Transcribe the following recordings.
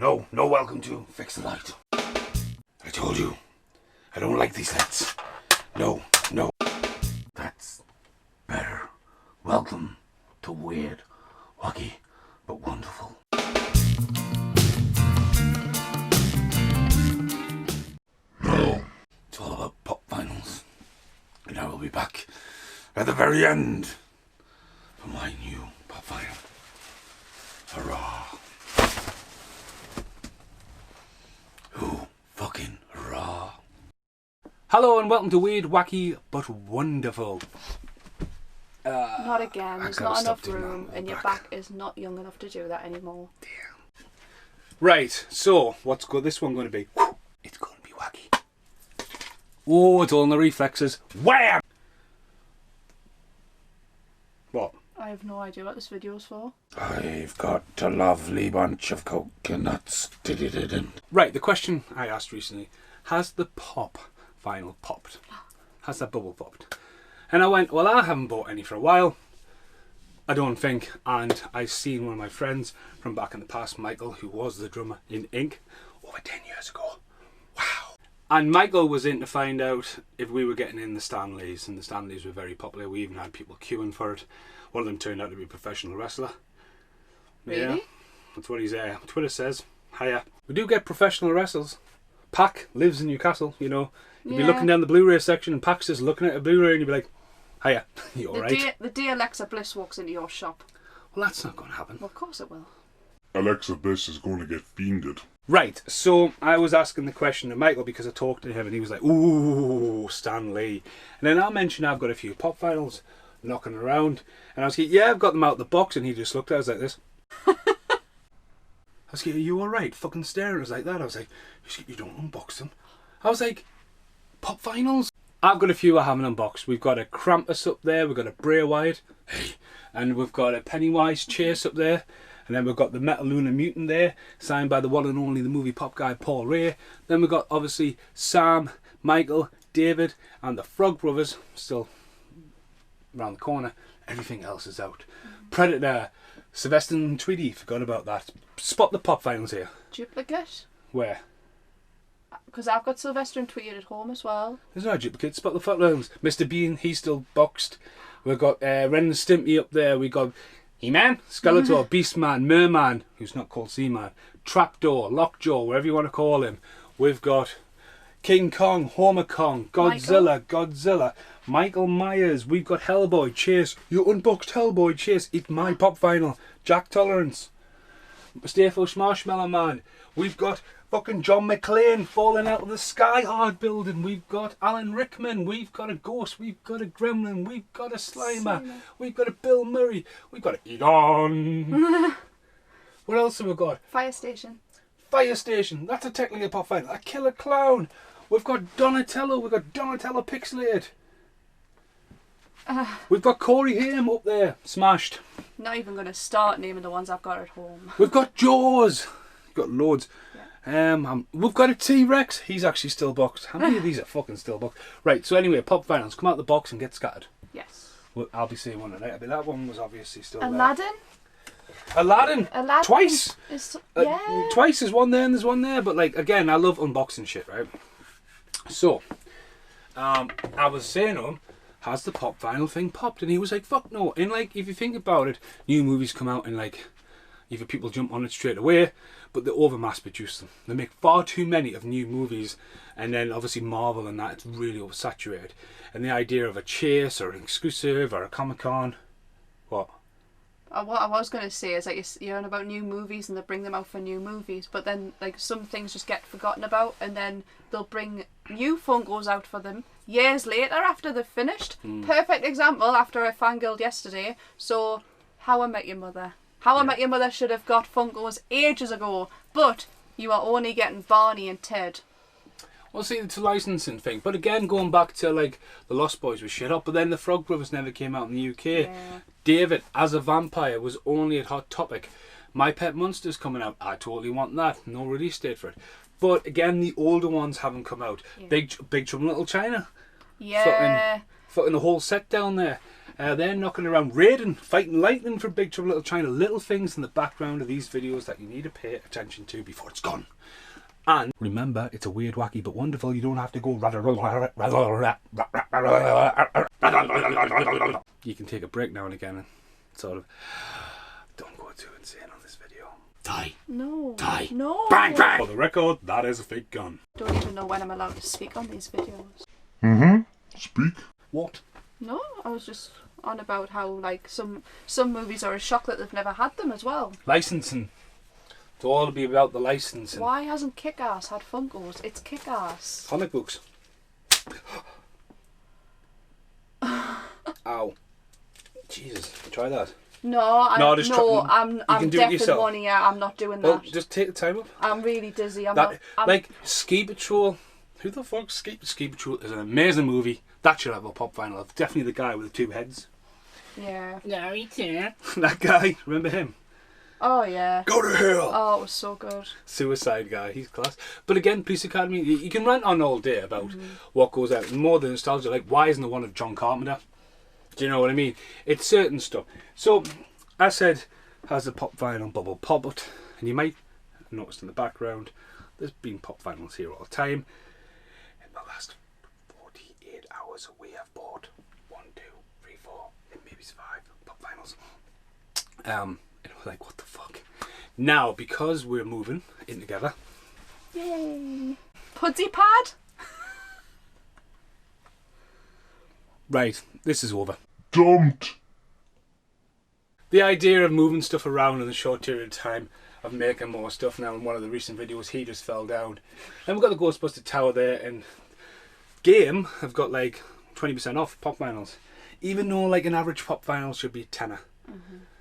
no welcome to Fix the Light. I told you, I don't like these lights. No. That's better. Welcome to weird, wacky, but wonderful. No. It's all about pop vinyls. And I will be back at the very end for my new pop vinyl. Hurrah. Ooh, fucking hurrah. Hello and welcome to Weird, Wacky, but Wonderful. Not again. There's not enough room and your back is not young enough to do that anymore. Damn. Right, so what's this one going to be? It's going to be wacky. Oh, it's all in the reflexes. Wham! What? I have no idea what this video's for. I've got a lovely bunch of coconuts. Right, the question I asked recently, has the pop vinyl popped? Has that bubble popped? And I went, well, I haven't bought any for a while, I don't think, and I seen one of my friends from back in the past, Michael, who was the drummer in Ink, over 10 years ago. Wow. And Michael was in to find out if we were getting in the Stanleys, and the Stanleys were very popular. We even had people queuing for it. One of them turned out to be a professional wrestler. Really? Yeah, that's what his Twitter says. Hiya. We do get professional wrestlers. Pac lives in Newcastle, you know. You'd be looking down the Blu-ray section and Pac's just looking at a Blu-ray and you'd be like, hiya, you alright? The day Alexa Bliss walks into your shop. Well, that's not going to happen. Well, of course it will. Alexa Bliss is going to get fiended. Right, so I was asking the question to Michael because I talked to him and he was like, ooh, Stan Lee. And then I mentioned I've got a few pop vinyls knocking around. And I was like, yeah, I've got them out of the box. And he just looked at us like this. I was like, are you alright? Fucking staring at us like that. I was like, you don't unbox them. I was like, pop vinyls? I've got a few I haven't unboxed. We've got a Krampus up there. We've got a Bray Wyatt. Hey. And we've got a Pennywise Chase up there. And then we've got the Metal Lunar Mutant there, signed by the one and only the movie pop guy Paul Ray. Then we've got obviously Sam, Michael, David, and the Frog Brothers, still around the corner. Everything else is out. Predator, Sylvester and Tweety, forgot about that. Spot the pop vinyls here. Duplicate? Where? Because I've got Sylvester and Tweety at home as well. There's no duplicate. Spot the pop vinyls. Mr. Bean, he's still boxed. We've got Ren and Stimpy up there. We've got He-Man, Skeletor, Beastman, Merman, who's not called Seaman, Trapdoor, Lockjaw, whatever you want to call him. We've got King Kong, Homer Kong, Godzilla, Michael Myers. We've got Hellboy, Chase. You unboxed Hellboy, Chase. It's my pop vinyl. Jack Tolerance, Stayfish Marshmallow Man. We've got fucking John McClane falling out of the Sky Hard building. We've got Alan Rickman. We've got a Ghost. We've got a Gremlin. We've got a Slimer. We've got a Bill Murray. We've got a Egon. What else have we got? Fire Station. Fire Station. That's a technically pop vinyl. A Killer Clown. We've got Donatello. We've got Donatello pixelated. We've got Corey Haim up there. Smashed. Not even going to start naming the ones I've got at home. We've got Jaws. We've got loads. We've got a T-Rex. He's actually still boxed. How many of these are fucking still boxed? Right, so anyway, pop vinyls come out the box and get scattered. Yes. Well, I'll be seeing one tonight. That one was obviously still Aladdin? there. Aladdin? Twice. Yeah. Twice, there's one there and there's one there. But like, again, I love unboxing shit, right? So, I was saying to him, has the pop vinyl thing popped? And he was like, fuck no. And like, if you think about it, new movies come out and like, either people jump on it straight away, but they over mass produce them. They make far too many of new movies, and then obviously Marvel and that, it's really oversaturated. And the idea of a Chase or an exclusive or a Comic-Con, what? What I was going to say is like you're on about new movies and they bring them out for new movies, but then like some things just get forgotten about, and then they'll bring new Funkos out for them years later after they've finished. Perfect example after I fangirled yesterday. So How I Met Your Mother. How I Met Your Mother should have got Funkos ages ago, but you are only getting Barney and Ted. Well, see, it's a licensing thing. But again, going back to like the Lost Boys was shit up, but then the Frog Brothers never came out in the UK. Yeah. David as a vampire was only at Hot Topic. My Pet Monster's coming out. I totally want that. No release date for it. But again, the older ones haven't come out. Yeah. Big Trouble in Little China. Yeah. Fucking the whole set down there. They're knocking around, raiding, fighting lightning from Big Trouble Little China. Little things in the background of these videos that you need to pay attention to before it's gone. And remember, it's a weird, wacky, but wonderful. You don't have to go. You can take a break now and again and sort of. Don't go too insane on this video. Die. No. Die. No. Bang, bang. For the record, that is a fake gun. Don't even know when I'm allowed to speak on these videos. Speak. What? No, I was just on about how like some movies are a shock that they've never had them as well. Licensing. It's all to be about the licensing. Why hasn't Kick-Ass had Funkos? It's Kick-Ass. Comic books. Ow. Jesus, try that. I'm can do it yourself. definitely one here. I'm not doing Well, that. just take the time up. I'm really dizzy. Like Ski Patrol. Who the fuck? Ski Patrol is an amazing movie. That should have a pop vinyl. Definitely the guy with the two heads. Yeah. No, he can't. That guy. Remember him? Oh yeah. Go to hell. Oh, it was so good. Suicide guy. He's class. But again, Police Academy. You can rant on all day about what goes out. More than nostalgia. Like, why isn't there one of John Carpenter? Do you know what I mean? It's certain stuff. So, I said, has a pop vinyl bubble popped? And you might have noticed in the background, there's been pop vinyls here all the time. In the last 48 hours, we have bought 1, 2, 3, 4, maybe it's 5 pop vinyls. And we're like, what the fuck? Now, because we're moving in together. Yay. Puddy pad? Right, this is over. Dumped. The idea of moving stuff around in a short period of time, of making more stuff now. In one of the recent videos, he just fell down. Then we've got the Ghostbuster Tower there, and Game have got like 20% off pop vinyls. Even though like an average pop vinyl should be a tenner.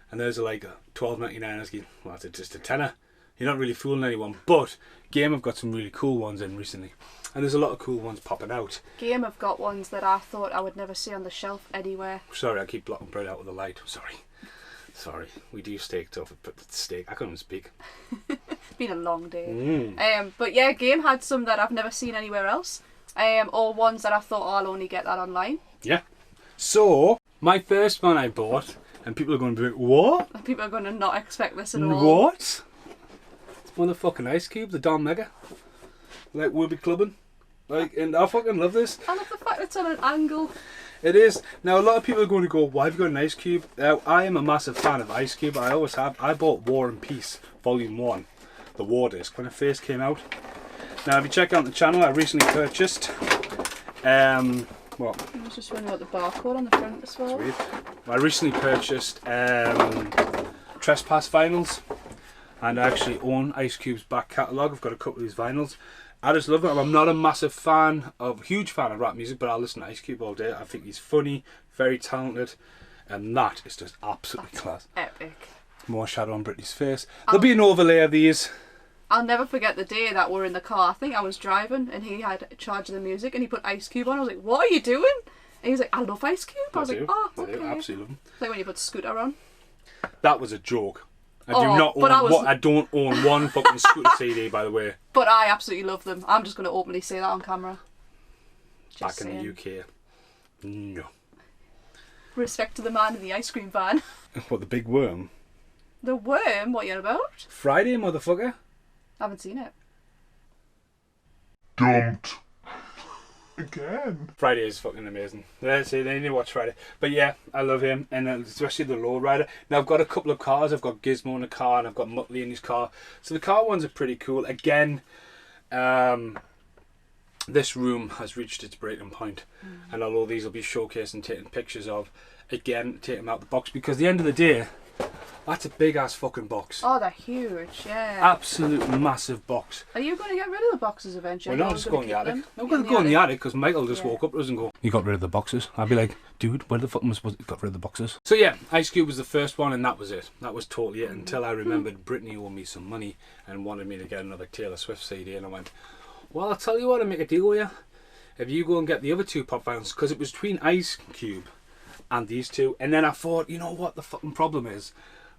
And there's like $12.99. I was going, well, that's just a tenner. You're not really fooling anyone. But Game have got some really cool ones in recently. And there's a lot of cool ones popping out. Game have got ones that I thought I would never see on the shelf anywhere. Sorry, I keep blocking bread out with the light. Sorry. We do steak stuff, but steak. I couldn't even speak. It's been a long day. But yeah, Game had some that I've never seen anywhere else. Or ones that I thought, oh, I'll only get that online. Yeah. So, my first one I bought, and people are going to be like, what? And people are going to not expect this at all. What? It's motherfucking Ice Cube, the Don Mega. Like, we'll be clubbing. Like, and I fucking love this. I love the fact it's on an angle. It is. Now, a lot of people are going to go, why have you got an Ice Cube? Now, I am a massive fan of Ice Cube. I always have. I bought War and Peace, Volume 1, the War Disc, when it first came out. Now, if you check out the channel, I recently purchased, I was just wondering about the barcode on the front as well. Sweet. I recently purchased Trespass vinyls, and I actually own Ice Cube's back catalogue. I've got a couple of these vinyls. I just love it. I'm not a massive fan huge fan of rap music, but I listen to Ice Cube all day. I think he's funny, very talented, and that is just absolutely class. Epic. More shadow on Britney's face. There'll be an overlay of these. I'll never forget the day that we're in the car. I think I was driving and he had charge of the music and he put Ice Cube on. I was like, what are you doing? And he was like, I love Ice Cube. I was like, oh, okay. I absolutely love them. It's like when you put Scooter on. That was a joke. I don't own one fucking Scooter CD, by the way. But I absolutely love them. I'm just going to openly say that on camera. Back in the UK. No. Respect to the man in the ice cream van. What, the big worm? The worm? What are you on about? Friday, motherfucker. I haven't seen it. Dumped. Again. Friday is fucking amazing. Let's see, they need to watch Friday. But yeah, I love him, and especially the lowrider. Now I've got a couple of cars. I've got Gizmo in a car, and I've got Muttley in his car. So the car ones are pretty cool. Again, this room has reached its breaking point. And although these will be showcased and taken pictures of, again, take them out the box, because at the end of the day, that's a big ass fucking box. Oh, they're huge, yeah. Absolute massive box. Are you going to get rid of the boxes eventually? Well, no, just go in the attic. I'm going to go in the attic because Michael just woke up and go, you got rid of the boxes. I'd be like, dude, where the fuck am I supposed to got rid of the boxes? So yeah, Ice Cube was the first one and that was it. That was totally it until I remembered Britney owed me some money and wanted me to get another Taylor Swift CD, and I went, well, I'll tell you what, I'll make a deal with you. If you go and get the other two pop vinyls, because it was between Ice Cube and these two, and then I thought, you know what the fucking problem is?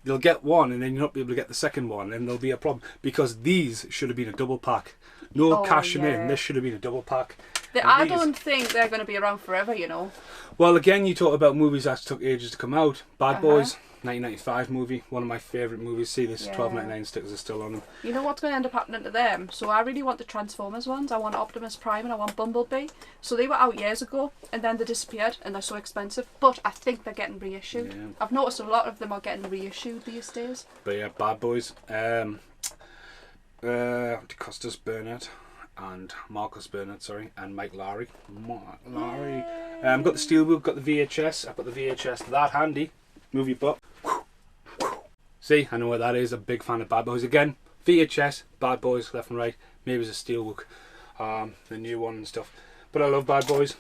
You'll get one and then you'll not be able to get the second one, and there'll be a problem because these should have been a double pack. No cashing in, this should have been a double pack. I don't think they're going to be around forever, you know. Well, again, you talk about movies that took ages to come out. Bad Uh-huh. Boys, 1995 movie, one of my favourite movies. See, this Yeah. $12.99 stickers are still on them. You know what's going to end up happening to them? So I really want the Transformers ones. I want Optimus Prime and I want Bumblebee. So they were out years ago and then they disappeared and they're so expensive. But I think they're getting reissued. Yeah. I've noticed a lot of them are getting reissued these days. But yeah, Bad Boys. DeCostas Burnett and Marcus Burnett, sorry, and Mike Lowry. Got the Steelbook, got the VHS. I've got the VHS that handy. Movie butt. See, I know what that is. I'm a big fan of Bad Boys. Again, VHS, Bad Boys, left and right. Maybe it's a Steelbook, the new one and stuff. But I love Bad Boys.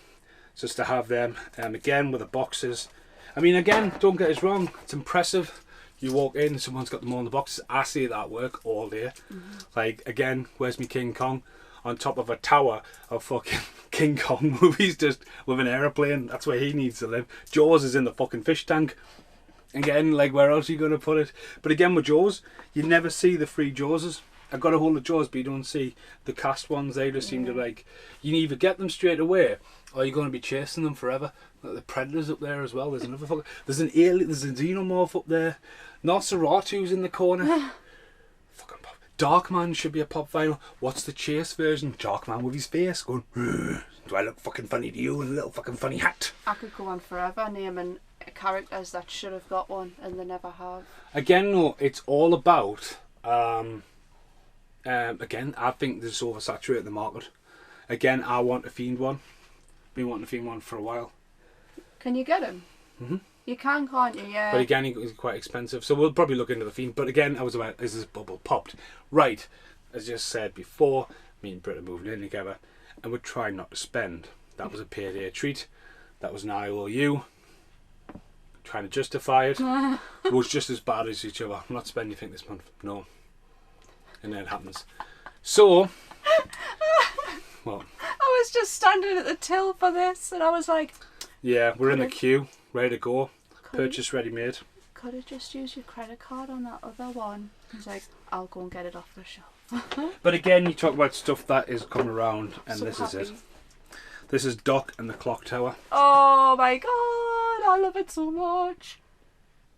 Just to have them. Again, with the boxes. I mean, again, don't get us wrong. It's impressive. You walk in, someone's got them all in the boxes. I see that at work all day. Like, again, where's me King Kong? On top of a tower of fucking King Kong movies, just with an aeroplane. That's where he needs to live. Jaws is in the fucking fish tank. Again, like, where else are you going to put it? But again, with Jaws, you never see the free Jawses. I've got a hold of Jaws, but you don't see the cast ones. They just seem to, like, you either get them straight away, or you're going to be chasing them forever. Like the Predators up there as well. There's another fucking, there's an alien, there's a xenomorph up there. Nosferatu's in the corner. Fucking pop. Darkman should be a pop vinyl. What's the chase version? Darkman with his face going, do I look fucking funny to you in a little fucking funny hat? I could go on forever naming characters that should have got one and they never have. Again, no, it's all about. Again, I think this is oversaturated the market. Again, I want a Fiend one. Been wanting a Fiend one for a while. Can you get him? You can, can't you? Yeah. But again, he's quite expensive, so we'll probably look into the Fiend. But again, I was about, is this bubble popped? Right, as just said before, me and Britt are moving in together, and we're trying not to spend. That was a payday treat. That was an IOU. Trying to justify it. It was just as bad as each other. I'm not spending anything this month. No. And then it happens. So, well. I was just standing at the till for this and I was like, yeah, we're in the queue, ready to go. Could Purchase ready made. could have just used your credit card on that other one. He's like, I'll go and get it off the shelf. But again, you talk about stuff that is coming around, and So this happy. is it. This is Doc and the Clock Tower. Oh my god, I love it so much.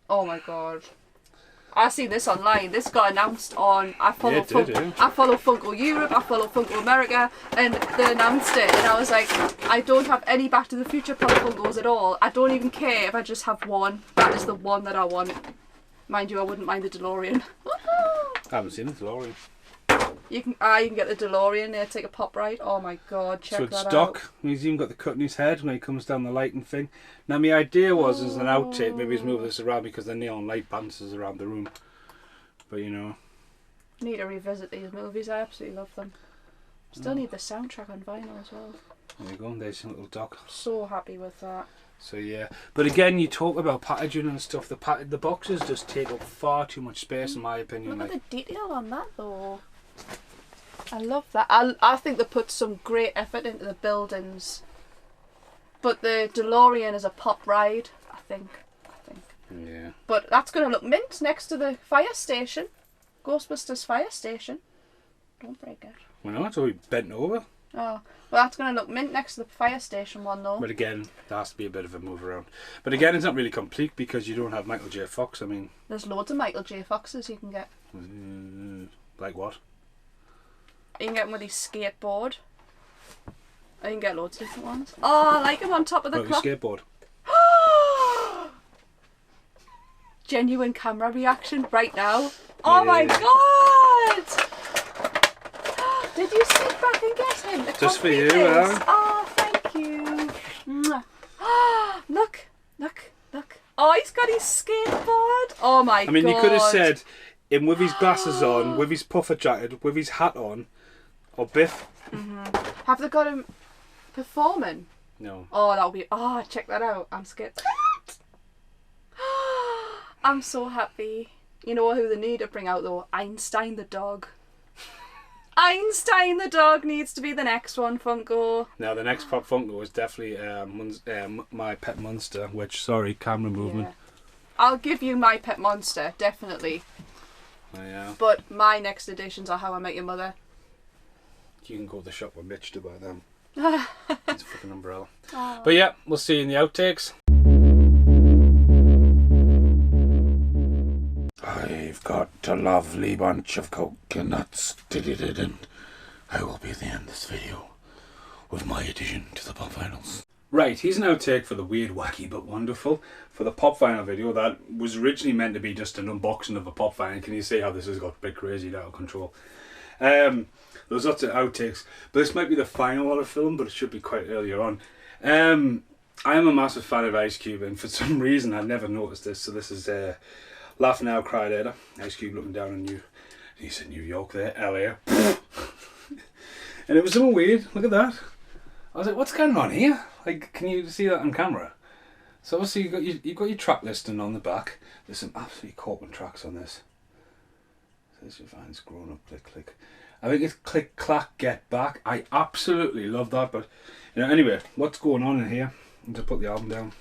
Oh my god. I see this online. This got announced on. I follow Yeah, it did, Funko. yeah. I follow Funko Europe. I follow Funko America, and they announced it. And I was like, I don't have any Back to the Future Pop Funkos at all. I don't even care if I just have one. That is the one that I want. Mind you, I wouldn't mind the DeLorean. I haven't seen the DeLorean. You can get the DeLorean there, take a pop ride. Oh my god, check So it's that out. Doc. He's even got the cut in his head when he comes down the lighting thing. Now my idea was as an outtake, maybe he's moving this around because the neon light bounces around the room. But you know. Need to revisit these movies. I absolutely love them. Still need the soundtrack on vinyl as well. There you go, there's your little Doc. So happy with that. So yeah. But again, you talk about packaging and stuff. The boxes just take up far too much space in my opinion. Look Like, at the detail on that though. I love that. I think they put some great effort into the buildings. But the DeLorean is a pop ride, I think. yeah. But that's going to look mint next to the fire station. Ghostbusters fire station. Don't break it. Well, no, it's already bent over. Oh, well, that's going to look mint next to the fire station one though. But again, there has to be a bit of a move around. But again, it's not really complete because you don't have Michael J. Fox. I mean, There's loads of Michael J. Foxes you can get. like what? You can get him with his skateboard. You can get loads of different ones. Oh, I like him on top of the Well, clock. skateboard. Genuine camera reaction right now. Oh my Yeah. god! Did you sit back and get him? The Just for you, compliments? huh? Oh, thank you. Mwah. Look, look, look. Oh, he's got his skateboard. Oh my god. I mean, you could have said him with his glasses on, with his puffer jacket, with his hat on, or Biff. Have they got him performing? No. Oh, that'll be. Oh, check that out. I'm scared. I'm so happy. You know who they need to bring out though? Einstein the dog. Einstein the dog needs to be the next one, Funko. Now, the next Pop Funko is definitely My Pet Monster, which, sorry, camera movement. Yeah. I'll give you My Pet Monster, definitely. Oh, yeah. But my next editions are How I Met Your Mother. You can go to the shop with Mitch to buy them. It's a fucking umbrella. But yeah, we'll see you in the outtakes. I've got a lovely bunch of coconuts. I will be at the end of this video with my addition to the pop vinyls. Right, here's an outtake for the weird, wacky but wonderful for the pop vinyl video that was originally meant to be just an unboxing of a pop vinyl. Can you see how this has got a bit crazy, out of control? There's lots of outtakes, but this might be the final one of film, but it should be quite earlier on. I am a massive fan of Ice Cube, and for some reason I never noticed this. So this is Laugh Now, Cry Later. Ice Cube looking down on he said New York there, LA. And it was so weird. Look at that. I was like, what's going on here? Like, can you see that on camera? So obviously you've got your track listing on the back. There's some absolutely corking tracks on this. So this is fine. It's grown up. Click, click. I think it's click, clack, get back. I absolutely love that. But you know, anyway, what's going on in here? I'll just put the album down.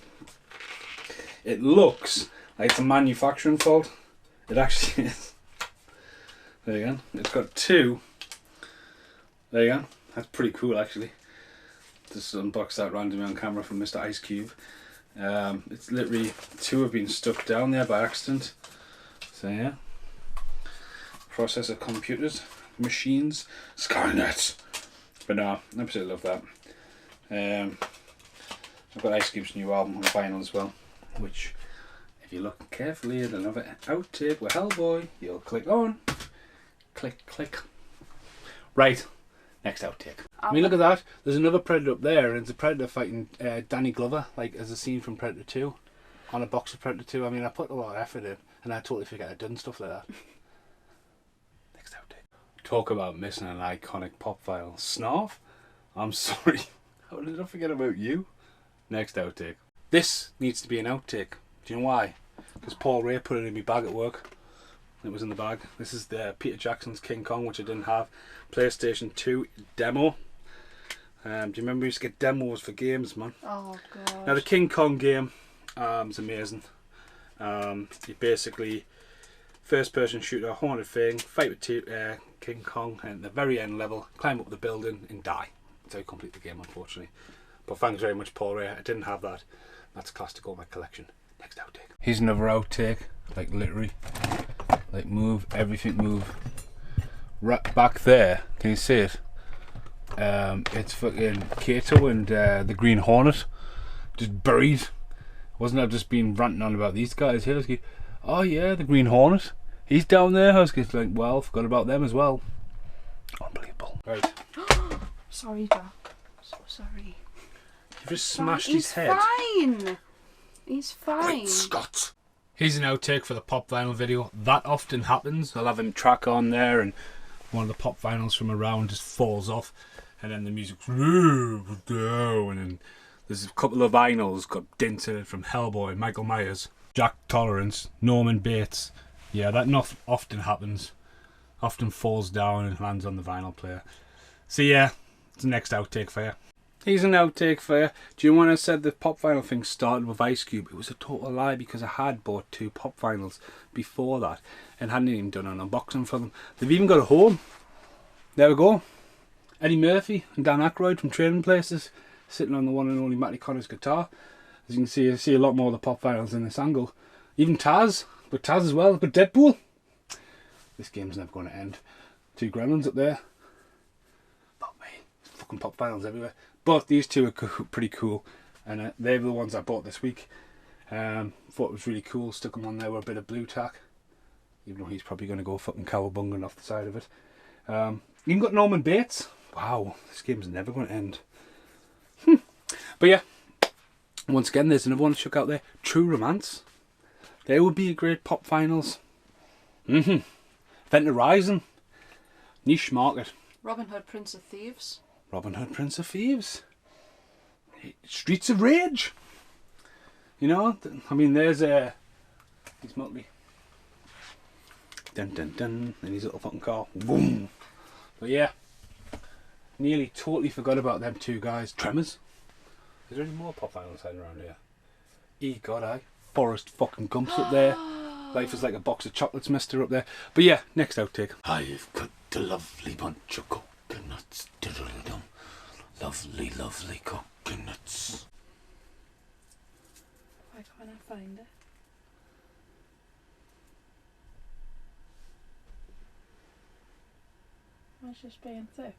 It looks like it's a manufacturing fault. It actually is. There you go. It's got two. There you go. That's pretty cool, actually. Just unbox that randomly on camera from Mr. Ice Cube. It's literally two have been stuck down there by accident. So yeah. Processor computers, machines, Skynet. But no, I absolutely love that. I've got Ice Cube's new album on vinyl as well, which if you look carefully at another outtake with Hellboy, you'll click on. Click, click. Right. Next outtake. I mean, look at that. There's another Predator up there, and it's a Predator fighting Danny Glover, like as a scene from Predator 2, on a box of Predator 2. I mean, I put a lot of effort in, and I totally forget I'd done stuff like that. Next outtake. Talk about missing an iconic pop file. Snarf? I'm sorry. How did I forget about you? Next outtake. This needs to be an outtake. Do you know why? Because Paul Ray put it in my bag at work. It was in the bag. This is the Peter Jackson's King Kong, which I didn't have. PlayStation 2 demo. Do you remember we used to get demos for games, man? Oh god. Now the King Kong game is amazing. You basically first person shooter, haunted thing, fight with King Kong, and at the very end level, climb up the building and die. That's how you complete the game, unfortunately. But thanks very much, Paul Ray. I didn't have that. That's class to go in my collection. Next outtake. Here's another outtake, like literally. Like move, everything move. Right back there, can you see it? It's fucking Kato and the Green Hornet just buried. Wasn't I just been ranting on about these guys here? I was like, oh yeah, the Green Hornet. He's down there. I was like, well, forgot about them as well. Unbelievable. Right. Sorry, Jack. So sorry. You've just smashed his head. He's fine. He's fine. Great Scott. Here's an outtake for the pop vinyl video. That often happens. I'll have him track on there and one of the pop vinyls from around just falls off and then the music's and then there's a couple of vinyls got dents in it from Hellboy, Michael Myers, Jack Tolerance, Norman Bates. Yeah, that not often happens. Often falls down and lands on the vinyl player. So yeah, it's the next outtake for you. Here's an outtake for you. Do you know when I said the pop vinyl thing started with Ice Cube? It was a total lie because I had bought 2 pop vinyls before that and hadn't even done an unboxing for them. They've even got a home. There we go. Eddie Murphy and Dan Aykroyd from Trading Places sitting on the one and only Matty Connor's guitar. As you can see, I see a lot more of the pop vinyls in this angle. Even Taz, but Taz as well, but Deadpool. This game's never going to end. 2 gremlins up there. But me, fucking pop vinyls everywhere. But these 2 are pretty cool, and they're the ones I bought this week. Thought it was really cool, stuck them on there with a bit of blue tack, even though he's probably going to go fucking cowabunga off the side of it. Even got Norman Bates. Wow, this game's never going to end. But yeah, once again, there's another one chuck out there. True Romance. They would be a great pop finals. Event Horizon. Niche market. Robin Hood, Prince of Thieves. Robin Hood, Prince of Thieves. Streets of Rage. You know, I mean, there's he's Muttley. Dun dun dun, and his little fucking car. Boom. But yeah, nearly totally forgot about them 2 guys. Tremors. Is there any more pop vinyls hiding around here? God, Forrest fucking Gump's up there. Life is like a box of chocolates, mister, up there. But yeah, next outtake. I've got a lovely bunch of coconuts. Lovely, lovely coconuts. Why can't I find it? It's just being thick.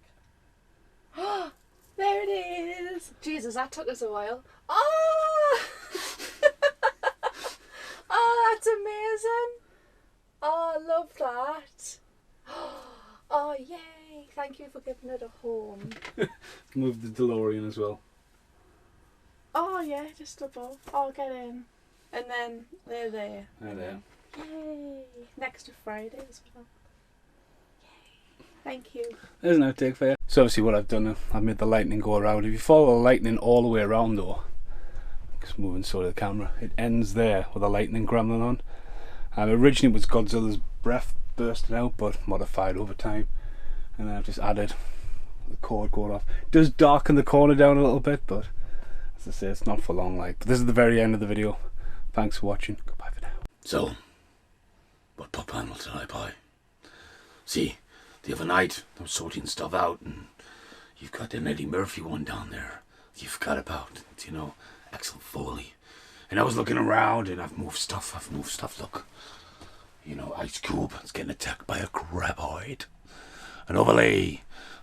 Oh, there it is! Jesus, that took us a while. Oh! Oh, that's amazing! Oh, I love that. Oh, yay! Thank you for giving it a home. Move the DeLorean as well. Oh, yeah, just above. Oh, get in. And then they're there. They're there. Yay! Next to Friday as well. Yay! Thank you. There's an outtake for you. So obviously what I've done, I've made the lightning go around. If you follow the lightning all the way around though, just moving sort of the camera, it ends there with a lightning gremlin on. Originally it was Godzilla's breath bursting out, but modified over time. And then I've just added the cord going off. It does darken the corner down a little bit, but as I say, it's not for long like. But this is the very end of the video. Thanks for watching. Goodbye for now. So, what pop panel did I buy? See, the other night I was sorting stuff out, and you've got an Eddie Murphy one down there you forgot about, you know, excellent Foley. And I was looking around, and I've moved stuff, look. You know, Ice Cube is getting attacked by a graboid. An overlay,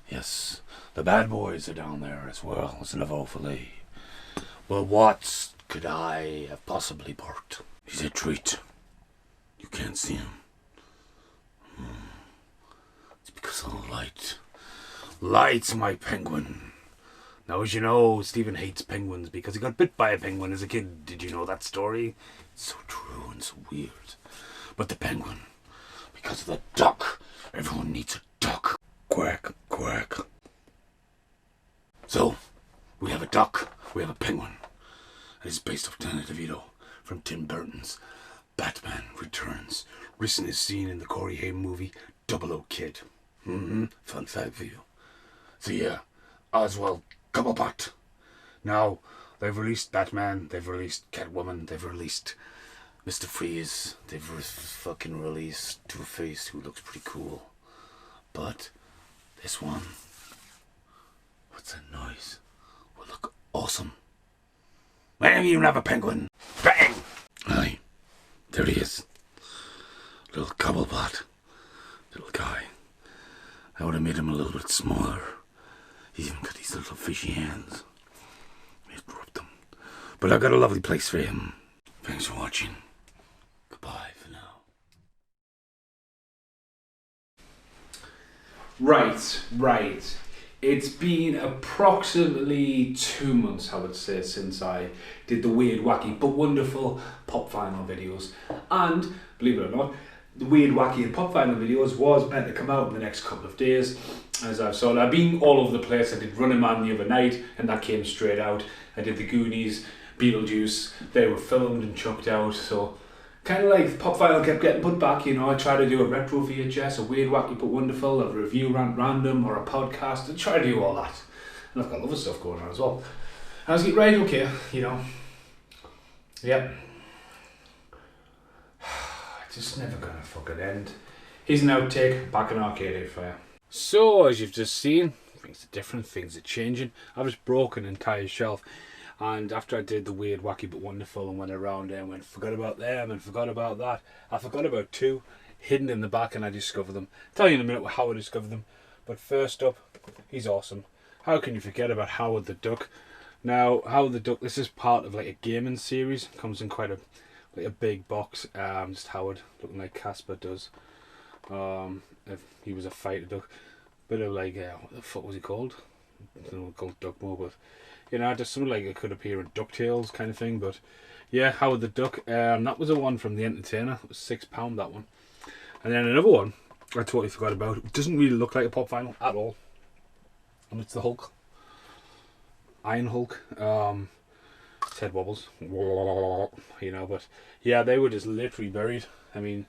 yes, the bad boys are down there as well. There's another overlay. Well, what could I have possibly bought? He's a treat. You can't see him. It's because of the light. Light's my penguin. Now, as you know, Stephen hates penguins because he got bit by a penguin as a kid. Did you know that story? It's so true and so weird. But the penguin, because of the duck, everyone needs a duck. Quack, quack. So, we have a duck, we have a penguin. It's based off Danny DeVito from Tim Burton's Batman Returns. Recently seen in the Corey Haim movie, Double O Kid. Fun fact for you. So yeah, Oswald Cobblepot. Now, they've released Batman, they've released Catwoman, they've released Mr. Freeze, they've fucking released Two-Face, who looks pretty cool. But this one, what's that noise? Will look awesome. When you have a penguin, bang! Aye, there he is. Little Cobblepot, little guy. I would have made him a little bit smaller. He's even got these little fishy hands. I dropped them. But I got a lovely place for him. Thanks for watching. Goodbye for now. Right. It's been approximately 2 months, I would say, since I did the weird, wacky, but wonderful pop vinyl videos. And, believe it or not, the weird, wacky and pop vinyl videos was meant to come out in the next couple of days. As I've said, I've been all over the place. I did Running Man the other night, and that came straight out. I did the Goonies, Beetlejuice. They were filmed and chucked out, so kind of like pop vinyl kept getting put back, you know. I tried to do a retro VHS, a weird, wacky, but wonderful, a review random, or a podcast. I try to do all that. And I've got other stuff going on as well. And I was like, right, okay, you know. Yep. It's just never gonna fucking end. Here's an outtake, back in arcade for you. So, as you've just seen, things are different, things are changing. I've just broken an entire shelf. And after I did the weird, wacky, but wonderful and went around there and went, forgot about them and forgot about that, I forgot about two hidden in the back, and I discovered them. I'll tell you in a minute how I discovered them. But first up, he's awesome. How can you forget about Howard the Duck? Now, Howard the Duck, this is part of like a gaming series. Comes in quite a big box. Just Howard looking like Casper does. If he was a fighter duck. Bit of like, what the fuck was he called? I don't know, called Duck more, but you know, just something like it could appear in DuckTales kind of thing. But yeah, Howard the Duck. That was a one from The Entertainer. It was £6 that one. And then another one I totally forgot about. It doesn't really look like a pop vinyl at all. And it's the Hulk. Iron Hulk. Ted wobbles. You know, but yeah, they were just literally buried. I mean,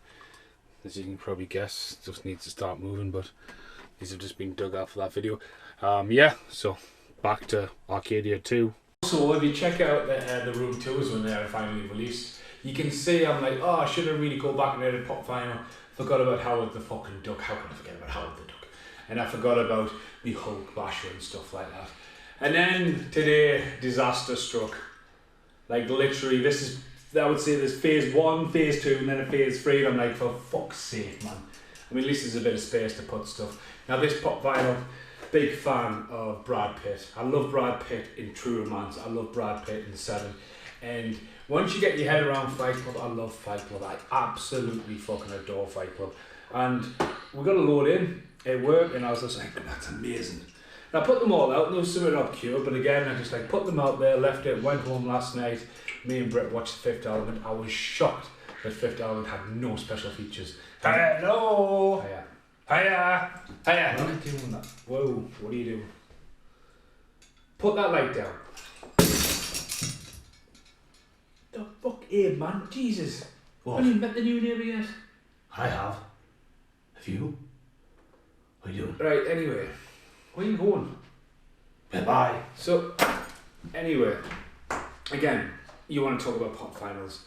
as you can probably guess, it just needs to start moving, but these have just been dug out for that video. Yeah, so back to Arcadia 2. So if you check out the Room 2s when they're finally released, you can see I'm like, oh, I should have really go back and edit pop vinyl. Forgot about Howard the fucking Duck. How can I forget about Howard the Duck? And I forgot about the Hulk Basher and stuff like that. And then today, disaster struck. Like literally, this is, I would say there's phase 1, phase 2, and then a phase 3. And I'm like, for fuck's sake, man. I mean, at least there's a bit of space to put stuff. Now this pop vinyl, big fan of Brad Pitt. I love Brad Pitt in True Romance. I love Brad Pitt in Seven. And once you get your head around Fight Club, I love Fight Club. I absolutely fucking adore Fight Club. And we got a load in at work, and I was just like, that's amazing. And I put them all out, and there was something obscure, but again, I just like put them out there, left it, went home last night. Me and Brett watched Fifth Element. I was shocked that Fifth Element had no special features. Hello! Hiya. Hiya! Hiya! What are you doing that? Whoa, what are you doing? Put that light down. The fuck, Abe, man, Jesus. What? Have you met the new neighbour yet? I have. Have you? What are you doing? Right, anyway, where are you going? Bye-bye. So, anyway, again, you want to talk about pop finals,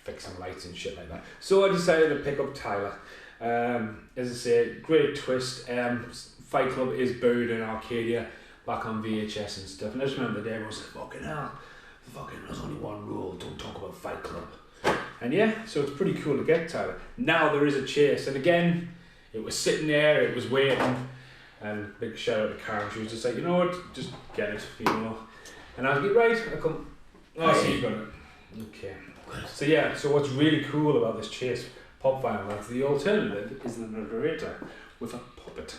fixing lights and shit like that. So I decided to pick up Tyler. As I say, great twist. Fight Club is buried in Arcadia, back on VHS and stuff. And I just remember the day I was like, fucking hell, there's only one rule, don't talk about Fight Club. And yeah, so it's pretty cool to get Tyler. Now there is a chase, and again, it was sitting there, it was waiting, and big shout out to Karen, she was just like, you know what, just get it, you know. And I was like, right, I come, oh, so you got it. Okay. So yeah, so what's really cool about this chase pop vinyl, that's the alternative, is the narrator with a puppet.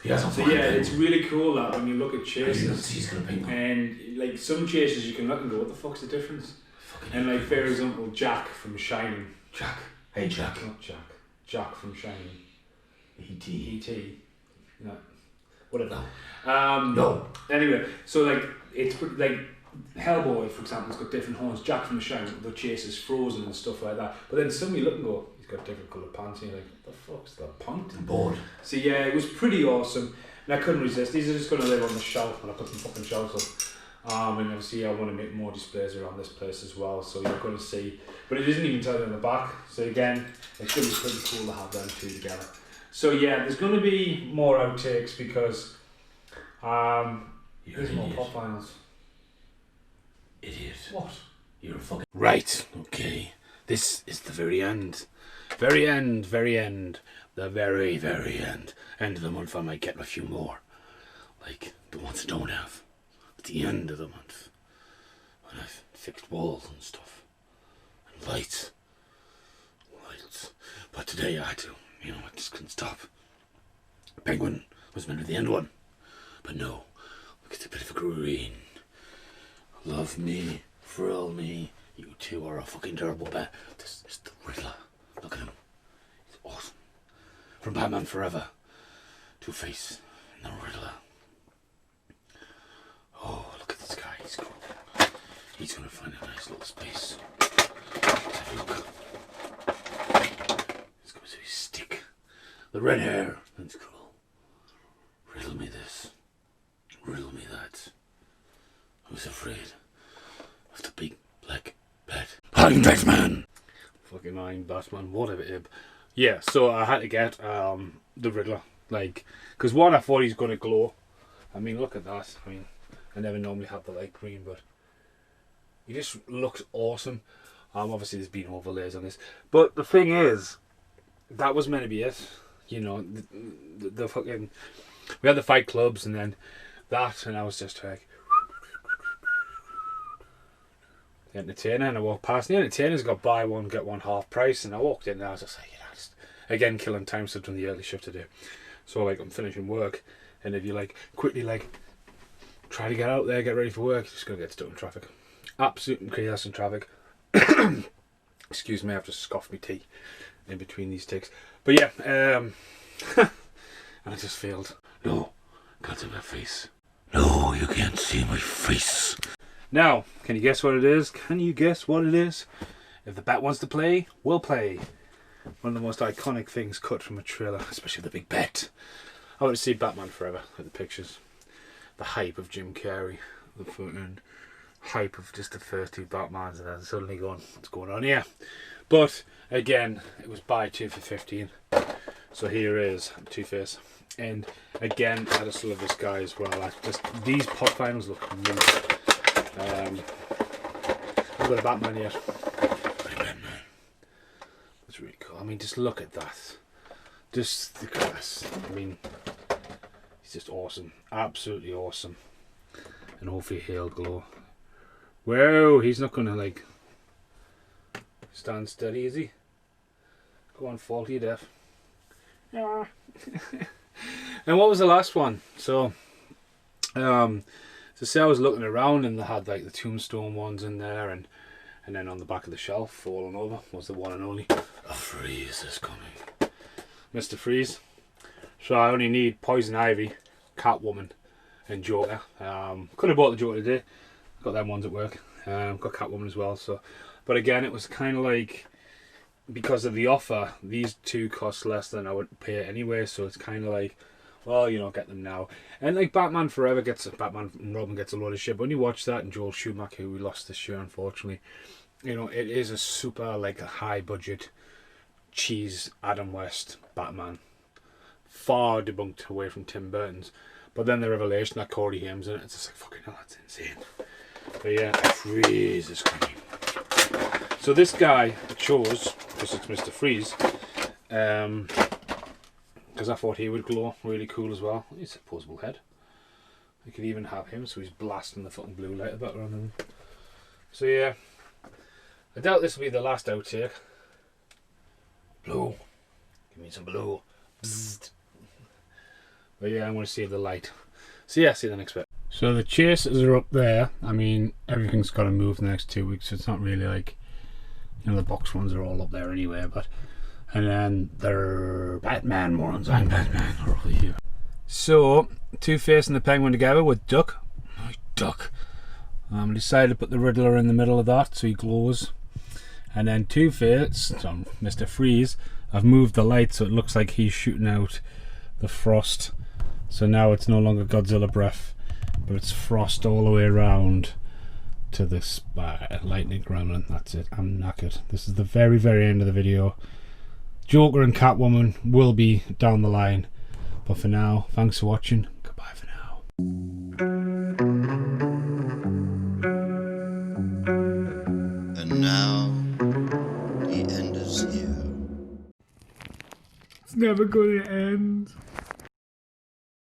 Yes, So yeah, it's really cool that when you look at chases, he's gonna ping them. and like some chases you can look and go, what the fuck's the difference? And like for example, Jack from Shining. Jack. Hey, Jack. Not Jack. Jack from Shining. E.T. E.T. No. Whatever. No. No. Anyway, so like it's pretty, like Hellboy, for example, has got different horns. Jack from the Shining, the chase is frozen and stuff like that. But then suddenly you look and go, he's got different coloured pants, and you're like, what the fuck's that point? I'm bored. So yeah, it was pretty awesome, and I couldn't resist. These are just going to live on the shelf, and I put them fucking shelves up. And obviously I want to make more displays around this place as well, so you're going to see. But it isn't even tied on the back, so again, it's going to be pretty cool to have them two together. So yeah, there's going to be more outtakes because there's more pop finals. Idiot. What? You're a fucking... Right, okay. This is the very end. Very end, very end. The very, very end. End of the month I might get a few more. Like the ones I don't have. At the end of the month. When I've fixed walls and stuff. And lights. Lights. But today I had to. You know, I just couldn't stop. Penguin was meant to be the end one. But no. Look at a bit of a green. Love me, thrill me. You two are a fucking terrible bat. This is the Riddler. Look at him. He's awesome. From Batman Forever. Two-Face and the Riddler. Oh, look at this guy. He's cool. He's going to find a nice little space. Let's have a look. He's going to his stick. The red hair. That's cool. Riddle me this. Riddle me that. Who's afraid of the big black bat? I'm Batman! Fucking I'm Batman, whatever, Ib. Yeah, so I had to get the Riddler. Like, because one, I thought he's going to glow. I mean, look at that. I mean, I never normally have the light green, but he just looks awesome. Obviously, there's been overlays on this. But the thing is, that was meant to be it. You know, the fucking... We had the fight clubs and then that, and I was just like... The entertainer, and I walked past. The entertainer's got buy one get one half price, and I walked in and I was just like, you know, just again killing time, so I've done the early shift today. So like I'm finishing work, and if you like quickly like try to get out there, get ready for work, you're just gonna get stuck in traffic. Absolute chaos in traffic. Excuse me, I've just scoffed my tea in between these takes. But yeah, and I just failed. No, can't see my face. No, you can't see my face. Now, can you guess what it is? Can you guess what it is? If the bat wants to play, we'll play. One of the most iconic things cut from a trailer, especially the big bet. I want to see Batman Forever with the pictures. The hype of Jim Carrey. The fucking hype of just the first two Batmans, and then suddenly going, what's going on here? But, again, it was buy two for 15. So here is Two-Face. And again, I just love this guy as well. These pop finals look amazing. I've got a Batman yet. Batman. That's really cool. I mean, just look at that. Just the class. I mean, he's just awesome. Absolutely awesome. And hopefully he'll glow. Whoa, he's not gonna like stand steady, is he? Go on, fall to your death. Yeah. And what was the last one? So say I was looking around and they had like the Tombstone ones in there, and then on the back of the shelf, falling over, was the one and only a Freeze is coming. Mr. Freeze. So I only need Poison Ivy, Catwoman, and Joker. Could have bought the Joker today. Got them ones at work. Got Catwoman as well. So, but again, it was kind of like, because of the offer, these two cost less than I would pay anyway. So it's kind of like, well, you know, get them now. And like Batman and Robin gets a lot of shit. But when you watch that, and Joel Schumacher, who we lost this year, unfortunately, you know, it is a super like a high budget cheese Adam West Batman, far debunked away from Tim Burton's. But then the revelation that Corey Haim's in it, it's just like, fucking hell, that's insane. But yeah, Freeze is coming. So this guy I chose, because it's Mr. Freeze, because I thought he would glow really cool as well. He's a posable head. You could even have him, so he's blasting the fucking blue light about around him. So yeah, I doubt this will be the last outtake. Blue, give me some blue. Bzzzt. But yeah, I'm going to save the light. So yeah, see you the next bit. So the chasers are up there. I mean, everything's got to move the next 2 weeks. So it's not really like, you know, the box ones are all up there anyway. But and then the Batman ones and Batman are over here. So Two-Face and the Penguin together with Duck. Nice Duck. I decided to put the Riddler in the middle of that so he glows. And then Two-Face, so Mr. Freeze, I've moved the light so it looks like he's shooting out the frost. So now it's no longer Godzilla breath, but it's frost all the way around to this lightning gremlin. That's it. I'm knackered. This is the very, very end of the video. Joker and Catwoman will be down the line. But for now, thanks for watching. Goodbye for now. And now, the end is here. It's never going to end.